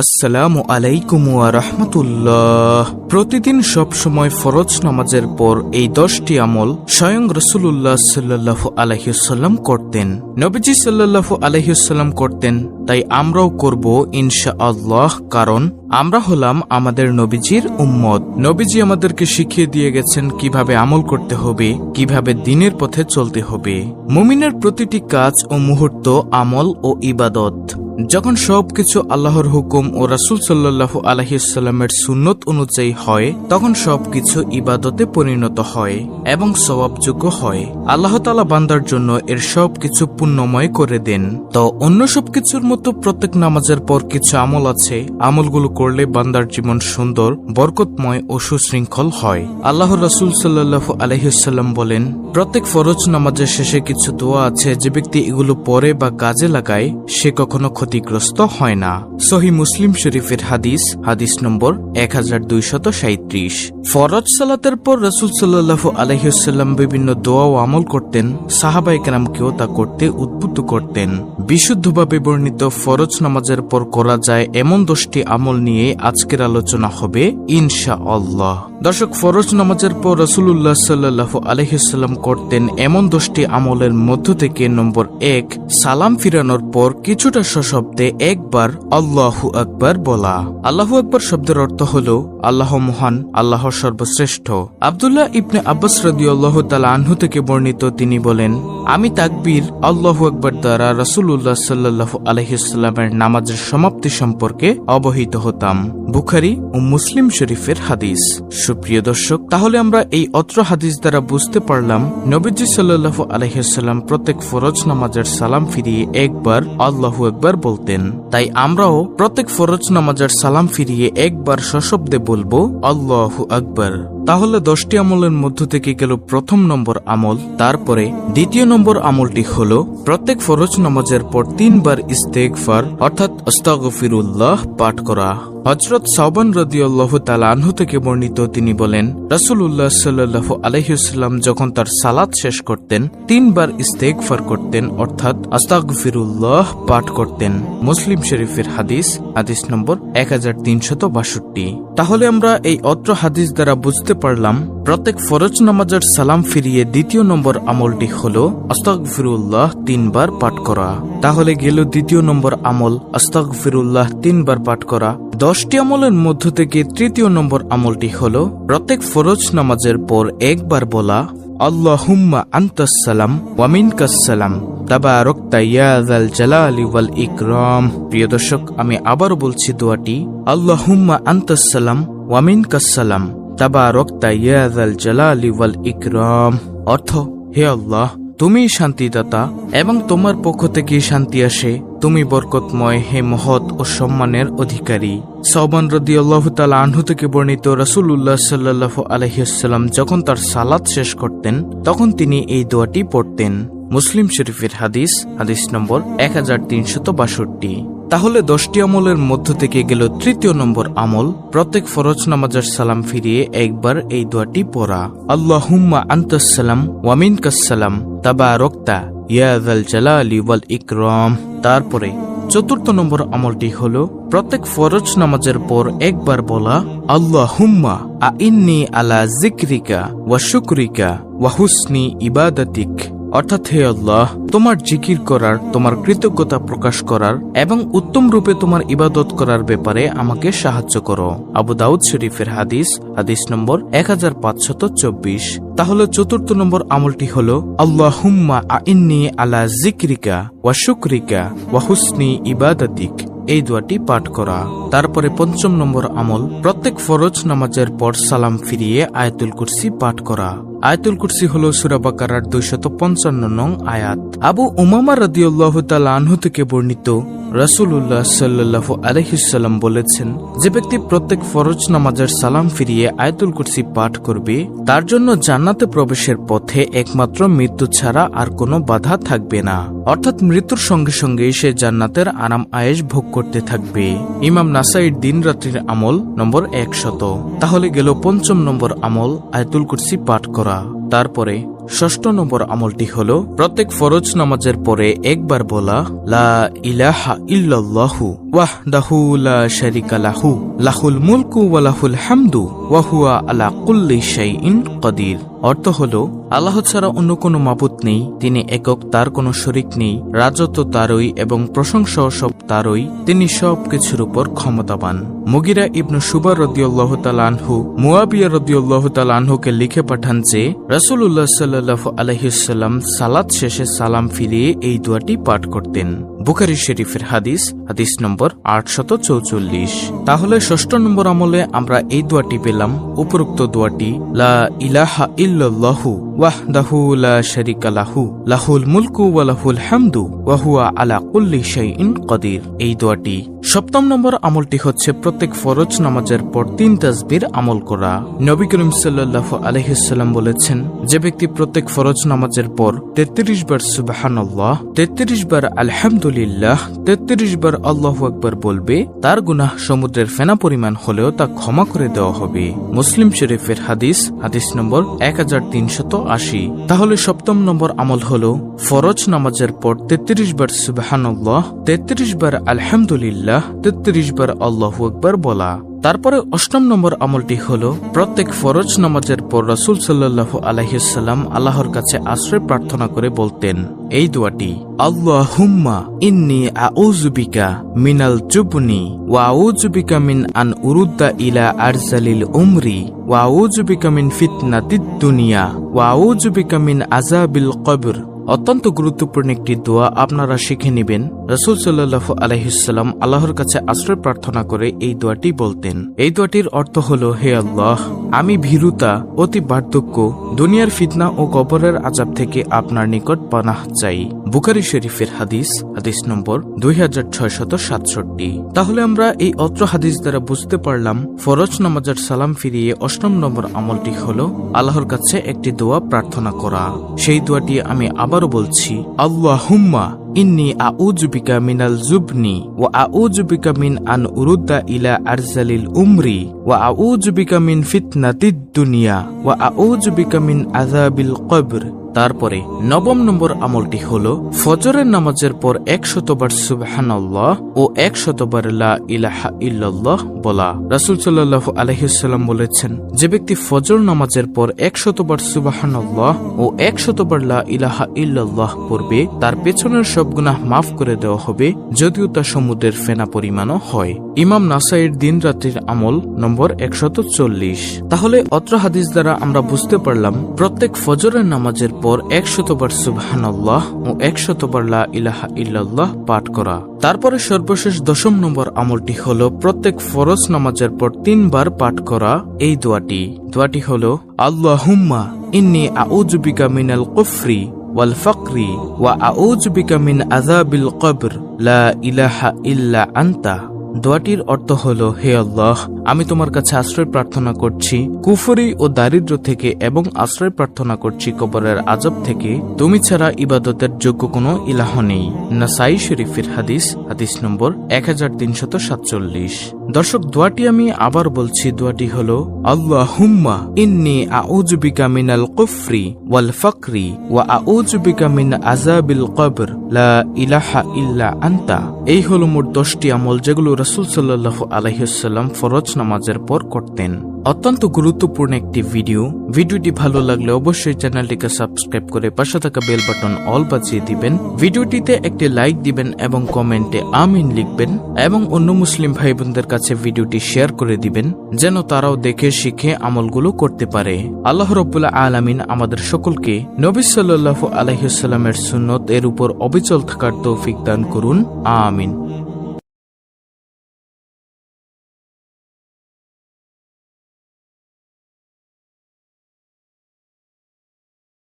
আসসালামু আলাইকুম ওয়া রাহমাতুল্লাহ। প্রতিদিন সব সময় ফরজ নামাজের পর এই 10টি আমল স্বয়ং রাসূলুল্লাহ সাল্লাল্লাহু আলাইহি ওয়াসাল্লাম করতেন। নবীজি সাল্লাল্লাহু আলাইহি ওয়াসাল্লাম করতেন, তাই আমরাও করব ইনশাআল্লাহ, কারণ আমরা হলাম আমাদের নবীজির উম্মত। নবীজি আমাদেরকে শিখিয়ে দিয়ে গেছেন কিভাবে আমল করতে হবে, কিভাবে দ্বীনের পথে চলতে হবে। মুমিনের প্রতিটি কাজ ও মুহূর্ত আমল ও ইবাদত। যখন সবকিছু আল্লাহর হুকুম ও রাসূল সাল্লাল্লাহু আলাইহি ওয়াসাল্লামের সুন্নত অনুযায়ী হয়, তখন সবকিছু ইবাদতে পরিণত হয় এবং সওয়াবযোগ্য হয়। আল্লাহ তাআলা বান্দার জন্য এর সবকিছু পুণ্যময় করে দেন। তো অন্য সবকিছুর মতো প্রত্যেক নামাজের পর কিছু আমল আছে, আমলগুলো করলে বান্দার জীবন সুন্দর, বরকতময় ও সুশৃঙ্খল হয়। আল্লাহর রাসূল সাল্লাল্লাহু আলাইহি ওয়াসাল্লাম বলেন, প্রত্যেক ফরজ নামাজের শেষে কিছু দোয়া আছে, যে ব্যক্তি এগুলো পড়ে বা কাজে লাগায় সে কখনো ক্ষতিগ্রস্ত হয় না। সহিহ মুসলিম শরীফের হাদিস নম্বর 1237। ফরজ সালাতের পর রাসূল সাল্লাল্লাহু আলাইহি ওয়াসাল্লাম বিভিন্ন দোয়া ও আমল করতেন। সাহাবায়ে কেরামকেও তা করতে উদ্বুদ্ধ করতেন। বিশুদ্ধভাবে বর্ণিত ফরজ নামাজের পর করা যায় এমন 10টি আমল নিয়ে আজকের আলোচনা হবে ইনশাআল্লাহ। দর্শক, ফরজ নামাজের পর রাসূলুল্লাহ সাল্লাল্লাহু আলাইহি ওয়াসাল্লাম করতেন এমন 10টি আমলের মধ্য থেকে নম্বর 1, সালাম ফিরানোর পর কিছুটা সশব্দে একবার আল্লাহু আকবার বলা। আল্লাহু আকবার শব্দের অর্থ হল আল্লাহ মহান, আল্লাহ সর্বশ্রেষ্ঠ। আব্দুল্লাহ ইবনে আব্বাস রাদিয়াল্লাহু তাআলা আনহু থেকে বর্ণিত, তিনি বলেন, আমি তাকবীর আল্লাহু আকবার দ্বারা রাসূলুল্লাহ সাল্লাল্লাহু আলাইহি ওয়াসাল্লামের নামাজের সমাপ্তি সম্পর্কে অবহিত হতাম। বুখারী ও মুসলিম শরীফের হাদিস। সুপ্রিয় দর্শক, তাহলে আমরা এই অত্র হাদিস দ্বারা বুঝতে পারলাম নবীজি সাল্লাল্লাহু আলাইহি ওয়াসাল্লাম প্রত্যেক ফরজ নামাজের সালাম ফিরিয়ে একবার আল্লাহু আকবার বলতেন। তাই আমরাও প্রত্যেক ফরজ নামাজের সালাম ফিরিয়ে একবার সশব্দে বলবো আল্লাহু আকবার। তাহলে 10টি আমলের মধ্য থেকে গেল প্রথম নম্বর আমল। তারপরে দ্বিতীয় নম্বর আমলটি হলো প্রত্যেক ফরজ নামাজের পর 3 বার ইস্তেগফার অর্থাৎ আস্তাগফিরুল্লাহ পাঠ করা। হযরত সাওবান রাদিয়াল্লাহু তাআলা আনহু থেকে বর্ণিত, তিনি বলেন, রাসূলুল্লাহ সাল্লাল্লাহু আলাইহি ওয়াসাল্লাম যখন তার সালাত শেষ করতেন 3 বার ইস্তেগফার করতেন অর্থাৎ আস্তাগফিরুল্লাহ পাঠ করতেন। মুসলিম শরীফের হাদিস নম্বর 1362। তাহলে আমরা এই অত্র হাদিস দ্বারা বুঝতে পারলাম প্রত্যেক ফরজ নামাজের সালাম ফিরিয়ে দ্বিতীয় নম্বর আমলটি হলো আস্তাগফিরুল্লাহ 3 বার পাঠ করা। তাহলে গেল দ্বিতীয় নম্বর আমল আস্তাগফিরুল্লাহ 3 বার পাঠ করা। 10টি আমলের মধ্য থেকে তৃতীয় নম্বর আমলটি হলো প্রত্যেক ফরজ নামাজের পর একবার বলা আল্লাহুম্মা আনতাস সালাম ওয়া মিনকাস সালাম তাবারাকতা ইয়া যাল জালালি ওয়াল ইকরাম। প্রিয় দর্শক, আমি আবারও বলছি দোয়াটি, আল্লাহুম্মা আনতাস সালাম ওয়া মিনকাস সালাম তাবারাকতা ইয়া যাল জালালি ওয়াল ইকরাম। অর্থ, হে আল্লাহ, তুমি শান্তিদাতা এবং তোমার পক্ষ থেকে শান্তি আসে, তুমি বরকতময়, হে মহৎ ও সম্মানের অধিকারী। সাওবান রাদিয়াল্লাহু তাআলা আনহু থেকে বর্ণিত, রাসূলুল্লাহ সাল্লাল্লাহু আলাইহি ওয়াসাল্লাম যখন তার সালাত শেষ করতেন তখন তিনি এই দোয়াটি পড়তেন। মুসলিম শরীফের হাদিস নম্বর 1362। তাহলে 10টি আমলের মধ্য থেকে গেল তৃতীয় নম্বর আমল প্রত্যেক ফরজ নামাজের সালাম ফিরিয়ে একবার এই দোয়াটি পড়া আল্লাহুম্মা আনতাস সালাম ওয়া মিনকাস সালাম তাবারাকতা ইয়া যাল জালালি ওয়াল ইকরাম। তারপরে চতুর্থ নম্বর আমলটি হলো প্রত্যেক ফরজ নামাজের পর একবার বলা আল্লাহুম্মা আইন্নি আলা যিকরিকা ওয়া শুকরিকা ওয়া হুসনি ইবাদাতিক। অর্থাৎ, হে আল্লাহ, তোমার জিকির করার, তোমার কৃতজ্ঞতা প্রকাশ করার এবং উত্তম রূপে তোমার ইবাদত করার ব্যাপারে আমাকে সাহায্য করো। আবু দাউদ শরীফের হাদিস নম্বর 1524। তাহলে চতুর্থ নম্বর আমলটি হলো আল্লাহুম্মা আইন্নি আলা যিকরিকা ওয়া শুকরিকা ওয়া হুসনি ইবাদাতিক, এই দোয়াটি পাঠ করা। তারপরে পঞ্চম নম্বর আমল প্রত্যেক ফরজ নামাজের পর সালাম ফিরিয়ে আয়াতুল কুরসি পাঠ করা। আয়াতুল কুরসি হলো সূরা বাকারার 255 নং আয়াত। আবু উমামা রাদিয়াল্লাহু তাআলা আনহু থেকে বর্ণিত, রাসূলুল্লাহ সাল্লাল্লাহু আলাইহি ওয়াসাল্লাম বলেছেন, যে ব্যক্তি প্রত্যেক ফরজ নামাজের সালাম ফিরিয়ে আয়াতুল কুরসি পাঠ করবে তার জন্য জান্নাতে প্রবেশের পথে একমাত্র মৃত্যু ছাড়া আর কোনো বাধা থাকবে না। অর্থাৎ মৃত্যুর সঙ্গে সঙ্গে সে জান্নাতের আরাম আয়েশ ভোগ করতে থাকবে। ইমাম নাসাইর দিন রাত্রির আমল নম্বর 100। তাহলে গেল পঞ্চম নম্বর আমল আয়াতুল কুরসি পাঠ করা। তারপরে ষষ্ঠ নম্বর আমলটি হলো প্রত্যেক ফরজ নামাজের পরে একবার বলা লা ইলাহা ইল্লাল্লাহু ওয়াহদাহু লা শারীকা লাহু লাহুল মুলকু ওয়া লাহুল হামদু ওয়া হুয়া আলা কুল্লি শাইইন কাদির। অর্থ হলো আল্লাহ ছাড়া অন্য কোনো মাবুদ নেই, তিনি একক, তার কোনো শরিক নেই, রাজত্ব তারই এবং প্রশংসাও সব তারই, তিনি সব কিছুর উপর ক্ষমতাবান। মুগিরা ইবনু শুবা রাদিয়াল্লাহু তাআলা আনহু মুয়াবিয়া রাদিয়াল্লাহু তাআলা আনহুকে লিখে পাঠান যে রাসূলুল্লাহ সাল্লাল্লাহু আলাইহি ওয়াসাল্লাম সালাত শেষে সালাম ফিরিয়ে এই দোয়াটি পাঠ করতেন। বুখারী শরীফের হাদিস, হাদিস নম্বর 844। তাহলে ষষ্ঠ নম্বর আমলে আমরা এই দোয়াটি পেলাম। উপরোক্ত দোয়াটি লা ইলাহা ইল্লাল্লাহু ওয়াহদাহু লা শারীকা লাহু লাহুল মুলকু ওয়া লাহুল হামদু ওয়া হুয়া আলা কুল্লি শাইইন কাদির। এই দোয়াটি। সপ্তম নম্বর আমলটি হচ্ছে প্রত্যেক ফরজ নামাজের পর 3 তাসবির আমল করা। নবী করিম সাল্লাল্লাহু আলাইহি ওয়াসাল্লাম বলেছেন, যে ব্যক্তি প্রত্যেক ফরজ নামাজের পর 33 বার সুবহানাল্লাহ, 33 বার আলহামদুলিল্লাহ, 33 বার আল্লাহু আকবার বলবে, তার গুনাহ সমুদ্রের ফেনা পরিমাণ হলেও তা ক্ষমা করে দেওয়া হবে। মুসলিম শরীফের হাদিস, হাদিস নম্বর 1380। তাহলে সপ্তম নম্বর আমল হলো ফরজ নামাজের পর 33 বার সুবহানাল্লাহ, 33 বার আলহামদুলিল্লাহ, 33 বার আল্লাহু আকবার বলা। তারপরে অষ্টম নম্বর আমলটি হলো প্রত্যেক ফরজ নামাজের পর রাসূল সাল্লাল্লাহু আলাইহি ওয়াসাল্লাম আল্লাহর কাছে আশ্রয় প্রার্থনা করে বলতেন এই দোয়াটি, আল্লাহুম্মা ইন্নী আউযু বিকা মিনাল জুবনি ওয়া আউযু বিকা মিন আন উরুদ্দা ইলা আরজালিল উমরি ওয়া আউযু বিকা মিন ফিতনাতিদ দুনিয়া ওয়া আউযু বিকা মিন আযাবিল কবর। অত্যন্ত গুরুত্বপূর্ণ একটি দোয়া, আপনারা শিখে নেবেন। রাসূল সাল্লাল্লাহু আলাইহি ওয়াসাল্লাম আল্লাহর কাছে আশ্রয় প্রার্থনা করে এই দোয়াটি বলতেন। এই দোয়াটির অর্থ হলো, হে আল্লাহ, আমি ভীরুতা, অতি বার্ধক্য, দুনিয়ার ফিতনা ও কবরের আযাব থেকে আপনার নিকট পানাহ চাই। বুখারী শরীফের হাদিস, হাদিস নম্বর 2667। তাহলে আমরা এই অত্র হাদিস দ্বারা বুঝতে পারলাম ফরজ নামাজের সালাম ফিরিয়ে অষ্টম নম্বর আমলটি হলো আল্লাহর কাছে একটি দোয়া প্রার্থনা করা। সেই দোয়াটি আমি আবারও বলছি, আল্লাহুম্মা ইন্নী আউযু বিকা মিনাল জুবনি ওয়া আউযু বিকা মিন আন উরুদ্দা ইলা আরজালিল উমরি ওয়া আউযু বিকা মিন ফিতনাতিদ দুনিয়া ওয়া আউযু বিকা মিন আযাবিল কবর। তারপরে নবম নম্বর আমলটি হলো ফজরের নামাজের পর 100 বার সুবহানাল্লাহ ও 100 বার লা ইলাহা ইল্লাল্লাহ বলা। রাসূল সাল্লাল্লাহু আলাইহি ওয়াসাল্লাম বলেছেন, যে ব্যক্তি ফজর নামাজের পর 100 বার সুবহানাল্লাহ ও 100 বার লা ইলাহা ইল্লাল্লাহ পড়বে, তার পেছনের সব গুনাহ মাফ করে দেওয়া হবে, যদিও তা সমুদ্রের ফেনা পরিমাণও হয়। ইমাম নাসাইর দিন রাত্রির আমল নম্বর 140। তাহলে অত্র হাদিস দ্বারা আমরা বুঝতে পারলাম প্রত্যেক ফজরের নামাজের পর 100 বার সুবহানাল্লাহ ও 100 বার লা ইলাহা ইল্লাল্লাহ পাঠ করা। তারপরে সর্বশেষ দশম নম্বর আমলটি হলো প্রত্যেক ফরজ নামাজের পর 3 বার পাঠ করা এই দোয়াটি হলো, আল্লাহুম্মা ইন্নী আউযু বিকা মিনাল কুফরি ওয়াল ফাকরি ওয়া আউযু বিকা মিন আযাবিল কবর লা ইলাহা ইল্লা আনতা। দোয়াটির অর্থ হলো, হে আল্লাহ, আমি তোমার কাছে আশ্রয় প্রার্থনা করছি কুফরি ও দারিদ্র্য থেকে এবং আশ্রয় প্রার্থনা করছি কবরের আযাব থেকে, তুমি ছাড়া ইবাদতের যোগ্য কোনো ইলাহ নেই। নাসাই শরীফের হাদিস, হাদিস নম্বর 1347। দর্শক, দোয়াটি আমি আবার বলছি। দোয়াটি হলো, আল্লাহুম্মা ইন্নী আউযু বিকা মিনাল কুফরি ওয়াল ফাকরি ওয়া আউযু বিকা মিন আযাবিল কবর লা ইলাহা ইল্লা আনতা। এই হলো মোট 10টি আমল যেগুলো রাসূল সাল্লাল্লাহু আলাইহি ওয়াসাল্লাম ফরজ নামাজের পর করতেন। অত্যন্ত গুরুত্বপূর্ণ একটি ভিডিওটি ভালো লাগলে অবশ্যই চ্যানেলটিকে সাবস্ক্রাইব করে পাশে থাকা বেল বাটন অল বাজিয়ে দিবেন। ভিডিওটিতে একটি লাইক দিবেন এবং কমেন্টে আমিন লিখবেন এবং অন্য মুসলিম ভাই বোনদের কাছে ভিডিওটি শেয়ার করে দিবেন, যেন তারাও দেখে শিখে আমলগুলো করতে পারে। আল্লাহ রাব্বুল আলামিন আমাদের সকলকে নবী সাল্লাল্লাহু আলাইহি ওয়াসাল্লামের সুন্নত এর উপর অবিচল থাকার তৌফিক দান করুন। আমিন।